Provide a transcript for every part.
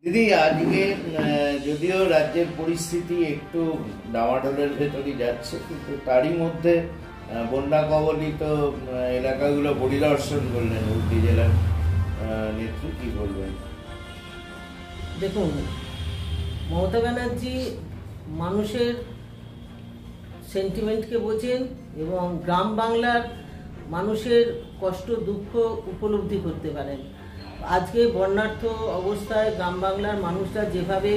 দিদি আজকে যদিও রাজ্যের পরিস্থিতি একটু ডামাডোলের ভেতরই যাচ্ছে, কিন্তু তারই মধ্যে বন্যা কবলিত এলাকাগুলো পরিদর্শন করলেন হুগলি জেলার নেত্রী, কি বলবেন? দেখুন, মমতা ব্যানার্জি মানুষের সেন্টিমেন্টকে বোঝেন এবং গ্রাম বাংলার মানুষের কষ্ট দুঃখ উপলব্ধি করতে পারেন। আজকে বন্যার্থ অবস্থায় গ্রাম বাংলার মানুষরা যেভাবে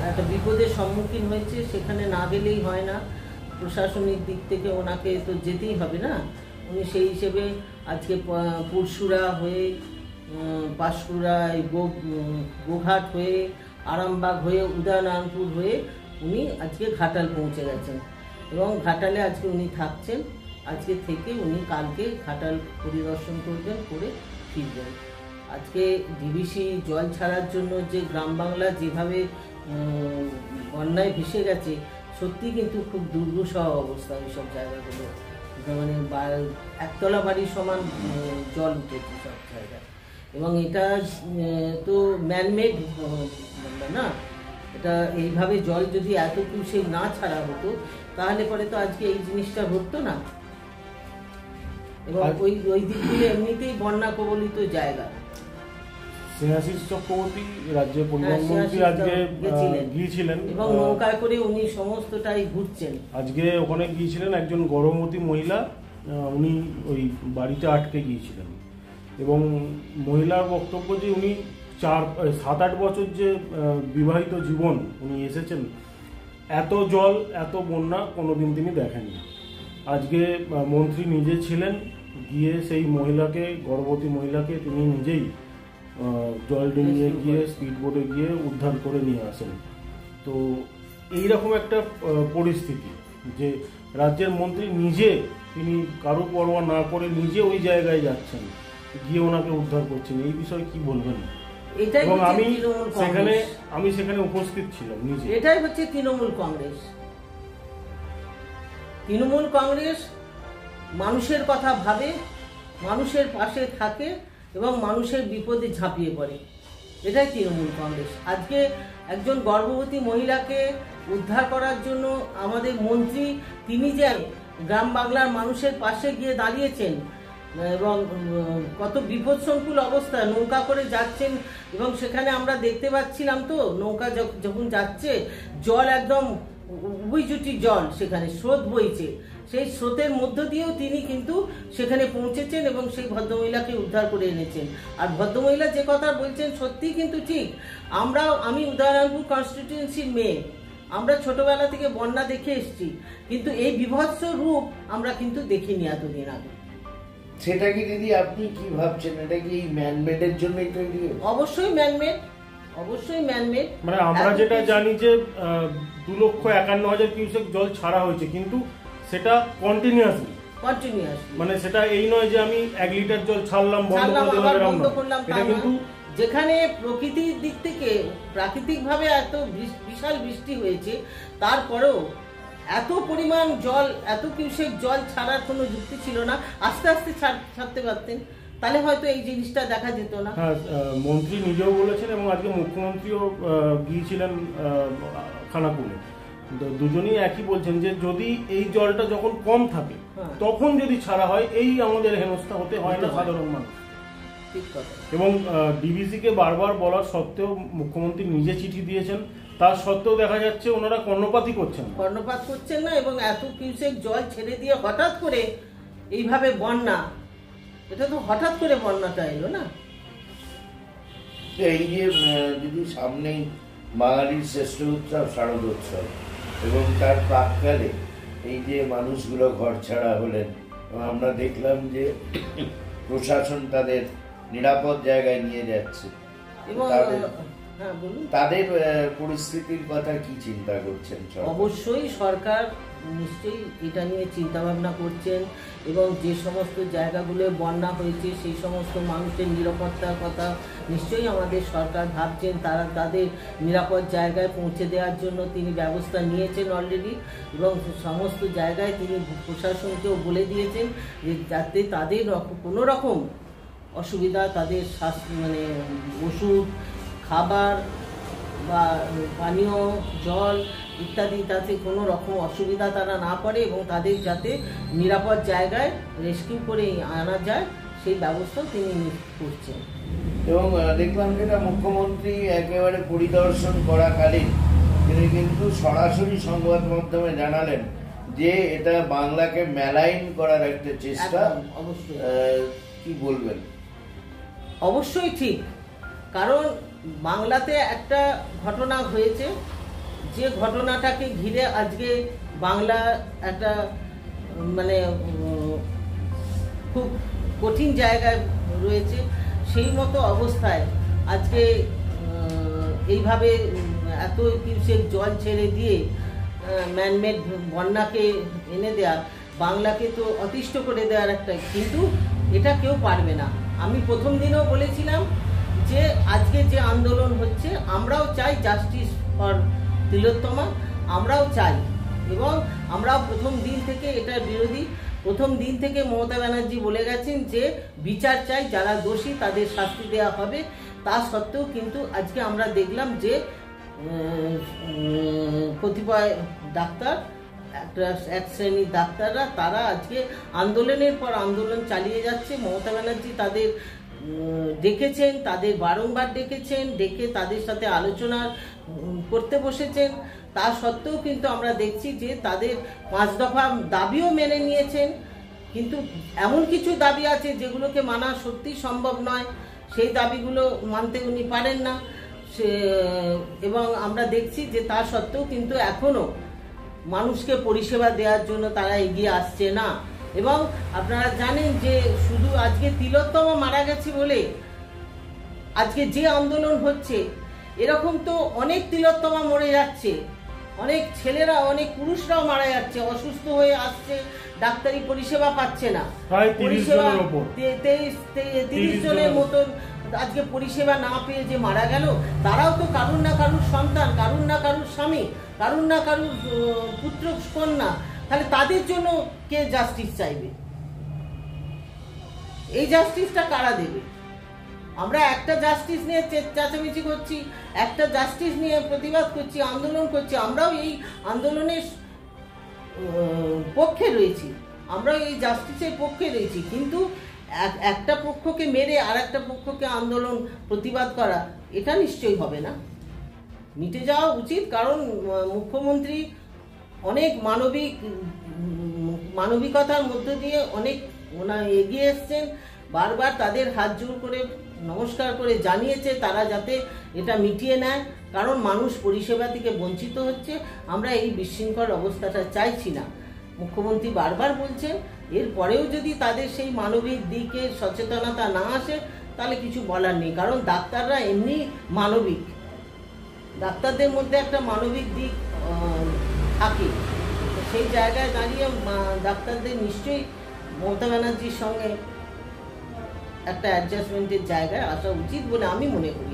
একটা বিপদের সম্মুখীন হয়েছে, সেখানে না গেলেই হয় না। প্রশাসনিক দিক থেকে ওনাকে তো যেতেই হবে না। উনি সেই হিসেবে আজকে পুরসুরা হয়ে, পাঁশকুড়া, গোঘাট হয়ে, আরামবাগ হয়ে, উদয়নারায়ণপুর হয়ে উনি আজকে ঘাটাল পৌঁছে গেছেন এবং ঘাটালে আজকে উনি থাকছেন। আজকে থেকে উনি কালকে ঘাটাল পরিদর্শন করবেন, করে ফিরবেন। আজকে ডিবিসি জল ছাড়ার জন্য যে গ্রাম বাংলা যেভাবে বন্যায় ভেসে গেছে, সত্যি কিন্তু খুব দুর্বিষহ অবস্থা ওইসব জায়গাগুলো। মানে একতলা বাড়ির সমান জল উঠেছে সব জায়গায়। এবং এটা তো ম্যানমেড না, এটা এইভাবে জল যদি এত কিছু না ছাড়া হতো, তাহলে পরে তো আজকে এই জিনিসটা ঘটতো না। এবং ওই দিকগুলো এমনিতেই বন্যা কবলিত জায়গা। স্নেহাশিস চক্রবর্তী রাজ্যের পরিবহন মন্ত্রী আজকে গিয়েছিলেন এবং নৌকায় করে উনি সমস্তটাই ঘুরছেন। আজকে ওখানে গিয়েছিলেন একজন গর্ভবতী মহিলা, উনি ওই বাড়িতে আটকে গিয়েছিলেন এবং মহিলার বক্তব্য যে উনি 7-8 বছর যে বিবাহিত জীবন উনি এসেছেন, এত জল এত বন্যা কোনোদিন তিনি দেখেননি। আজকে মন্ত্রী নিজে ছিলেন, গিয়ে সেই মহিলাকে, গর্ভবতী মহিলাকে তিনি নিজেই জল ডিঙিয়ে গিয়ে স্পিড বোটে গিয়ে উদ্ধার করে নিয়ে আসেন। তো এইরকম একটা পরিস্থিতি যে রাজ্যের মন্ত্রী নিজে, তিনি কারো পরোয়া না করে নিজে ওই জায়গায় যাচ্ছেন, গিয়ে ওনাকে উদ্ধার করছেন, এই বিষয়ে কি বলবেন? এবং আমি সেখানে উপস্থিত ছিলাম নিজে। এটাই হচ্ছে তৃণমূল কংগ্রেস। তৃণমূল কংগ্রেস মানুষের কথা ভাবে, মানুষের পাশে থাকে এবং মানুষের বিপদে ঝাঁপিয়ে পড়ে। এটাই তৃণমূল কংগ্রেস। আজকে একজন গর্ভবতী মহিলাকে উদ্ধার করার জন্য আমাদের মন্ত্রী, তিনি যে গ্রাম বাংলার মানুষের পাশে গিয়ে দাঁড়িয়েছেন এবং কত বিপদসংকুল অবস্থা, নৌকা করে যাচ্ছেন এবং সেখানে আমরা দেখতে পাচ্ছিলাম তো, নৌকা যখন যাচ্ছে জল একদম উইজুটি জল, সেখানে স্রোত বইছে, সেই স্রোতের মধ্য দিয়েও তিনি কিন্তু সেখানে পৌঁছেছেন এবং সেই ভদ্রমহিলাকে উদ্ধার করে এনেছেন। আর ভদ্রমহিলা যে কথা বলছেন সত্যি কিন্তু ঠিক। আমি উদয়নারায়ণপুর কনস্টিটিউয়েন্সির মেয়ে, আমরা ছোটবেলা থেকে বন্যা দেখে এসেছি, কিন্তু এই বিভৎস রূপ আমরা কিন্তু দেখিনি এতদিন আগে। সেটা কি দিদি আপনি কি ভাবছেন, এটা কি ম্যানমেডের জন্যই তৈরি? অবশ্যই ম্যানমেড, অবশ্যই ম্যানমেড। মানে আমরা যেটা জানি যে 2,51,000 কিউসেক জল ছাড়া হয়েছে, কিন্তু সেটা কন্টিনিউয়াসলি, মানে সেটা এই নয় যে আমি 1 লিটার জল ছাড়লাম বন্ধ করলাম। এটা কিন্তু যেখানে প্রকৃতির দিক থেকে প্রাকৃতিকভাবে এত বিশাল বৃষ্টি হয়েছে, তারপরেও এত পরিমাণ জল, এত কিউসেক জল ছাড়ার কোনো যুক্তি ছিল না। আস্তে আস্তে ছাড়তে পারতেন, তাহলে হয়তো এই জিনিসটা দেখা যেত না। হ্যাঁ, মন্ত্রী নিজেও বলেছেন এবং আজকে মুখ্যমন্ত্রীও গিয়েছিলেন খানাকুলে। দুজনেই একই বলছেন যে যদি এই জলটা যখন কম থাকে তখন যদি ছাড়া হয়, এই আমাদের হেনস্থা হতে হয় না সাধারণ মানুষ। এবং ডিবিসিকে বারবার বলার সত্ত্বেও মুখ্যমন্ত্রী নিজে চিঠি দিয়েছেন, তার সত্ত্বেও দেখা যাচ্ছে ওনারা কর্ণপাত করছেন না। এবং এত কিউসেক জল ছেড়ে দিয়ে হঠাৎ করে এইভাবে বন্যা, এটা তো হঠাৎ করে বন্যাটা এলো না। এই যে দিদি সামনেই বাঙালির শ্রেষ্ঠ উৎসব শারদোৎসব, এবং তার প্রাক্কালে এই যে মানুষগুলো ঘর ছাড়া হলেন, আমরা দেখলাম যে প্রশাসন তাদের নিরাপদ জায়গায় নিয়ে যাচ্ছে, এবং তাদের পরিস্থিতির কথা কি চিন্তা করছেন? অবশ্যই সরকার নিশ্চয়ই এটা নিয়ে চিন্তা ভাবনা করছেন এবং যে সমস্ত জায়গাগুলো বন্যা হয়েছে সেই সমস্ত মানুষের নিরাপত্তার কথা নিশ্চয়ই আমাদের সরকার ভাবছেন। তারা তাদের নিরাপদ জায়গায় পৌঁছে দেওয়ার জন্য তিনি ব্যবস্থা নিয়েছেন অলরেডি, এবং সমস্ত জায়গায় তিনি প্রশাসনকেও বলে দিয়েছেন যে যাতে তাদের কোনো রকম অসুবিধা, তাদের ওষুধ, খাবার বা পানীয় জল ইত্যাদি তাতে কোনো রকম অসুবিধা তারা না পড়ে এবং তাদের যাতে নিরাপদ জায়গায় রেস্কিউ করে আনা যায় সেই ব্যবস্থাও তিনি করছেন। এবং দেখলাম যেটা মুখ্যমন্ত্রী একেবারে পরিদর্শন করাকালীন তিনি কিন্তু সরাসরি সংবাদ মাধ্যমে জানালেন যে এটা বাংলাকে মেলাইন করার একটা চেষ্টা। অবশ্যই কি বলবেন? অবশ্যই ঠিক, কারণ বাংলাতে একটা ঘটনা হয়েছে যে ঘটনাটাকে ঘিরে আজকে বাংলা একটা মানে খুব কঠিন জায়গায় রয়েছে। সেই মতো অবস্থায় আজকে এইভাবে এত কিউসেক জল ছেড়ে দিয়ে ম্যানমেড বন্যাকে এনে দেওয়া, বাংলাকে তো অতিষ্ঠ করে দেওয়ার একটা, কিন্তু এটা কেউ পারবে না। আমি প্রথম দিনও বলেছিলাম যে আজকে যে আন্দোলন হচ্ছে আমরাও চাই জাস্টিস ফর তিলোত্তমা, আমরাও চাই এবং আমরাও প্রথম দিন থেকে এটার বিরোধী। প্রথম দিন থেকে মমতা ব্যানার্জি বলে গেছেন যে বিচার চাই, যারা দোষী তাদের শাস্তি দেওয়া হবে। তা সত্ত্বেও কিন্তু আজকে আমরা দেখলাম যে কতিপয় ডাক্তার, এক শ্রেণীর ডাক্তাররা তারা আজকে আন্দোলনের পর আন্দোলন চালিয়ে যাচ্ছে। মমতা ব্যানার্জি তাদের ডেকেছেন, তাদের বারংবার ডেকেছেন, ডেকে তাদের সাথে আলোচনা করতে বসেছেন। তা সত্ত্বেও কিন্তু আমরা দেখছি যে তাদের 5 দফা দাবিও মেনে নিয়েছেন, কিন্তু এমন কিছু দাবি আছে যেগুলোকে মানা সত্যি সম্ভব নয়, সেই দাবিগুলো মানতে উনি পারেন না। এবং আমরা দেখছি যে তা সত্ত্বেও কিন্তু এখনো মানুষকে পরিষেবা দেওয়ার জন্য তারা এগিয়ে আসছে না। এবং আপনারা জানেন যে শুধু আজকে তিলোত্তমা মারা গেছে বলে আজকে যে আন্দোলন হচ্ছে, এরকম তো অনেক তিলোত্তমা মরে যাচ্ছে, অনেক ছেলেরা, অনেক পুরুষরাও মারা যাচ্ছে, অসুস্থ হয়ে আসছে, ডাক্তারি পরিষেবা পাচ্ছে না। পরিষেবা 30 জনের মতন আজকে পরিষেবা না পেয়ে যে মারা গেল, তারাও তো কারুর না কারুর সন্তান, কারুর না কারুর স্বামী, কারুর না কারুর পুত্র কন্যা। তাহলে তাদের জন্য কে জাস্টিস চাইবে? এই জাস্টিসটা কারা দেবে? আমরা একটা জাস্টিস নিয়ে চেঁচামেচি করছি, একটা জাস্টিস নিয়ে প্রতিবাদ করছি, আন্দোলন করছি। আমরাও এই আন্দোলনের পক্ষে রয়েছি, আমরাও এই জাস্টিসের পক্ষে রয়েছি, কিন্তু একটা পক্ষকে মেরে আর একটা পক্ষকে আন্দোলন প্রতিবাদ করা এটা নিশ্চয়ই হবে না, মিটে যাওয়া উচিত। কারণ মুখ্যমন্ত্রী অনেক মানবিকতার মধ্য দিয়ে অনেক এগিয়ে এসছেন, বারবার তাদের হাত জোড় করে নমস্কার করে জানিয়েছে তারা যাতে এটা মিটিয়ে নেয়, কারণ মানুষ পরিষেবা থেকে বঞ্চিত হচ্ছে। আমরা এই বিশৃঙ্খল অবস্থাটা চাইছি না। মুখ্যমন্ত্রী বারবার বলছেন, এরপরেও যদি তাদের সেই মানবিক দিকে সচেতনতা না আসে তাহলে কিছু বলার নেই। কারণ ডাক্তাররা এমনি মানবিক, ডাক্তারদের মধ্যে একটা মানবিক দিক থাকে। সেই জায়গায় দাঁড়িয়ে ডাক্তারদের নিশ্চয়ই মমতা ব্যানার্জির সঙ্গে একটা অ্যাডজাস্টমেন্টের জায়গায় আসা উচিত বলে আমি মনে করি।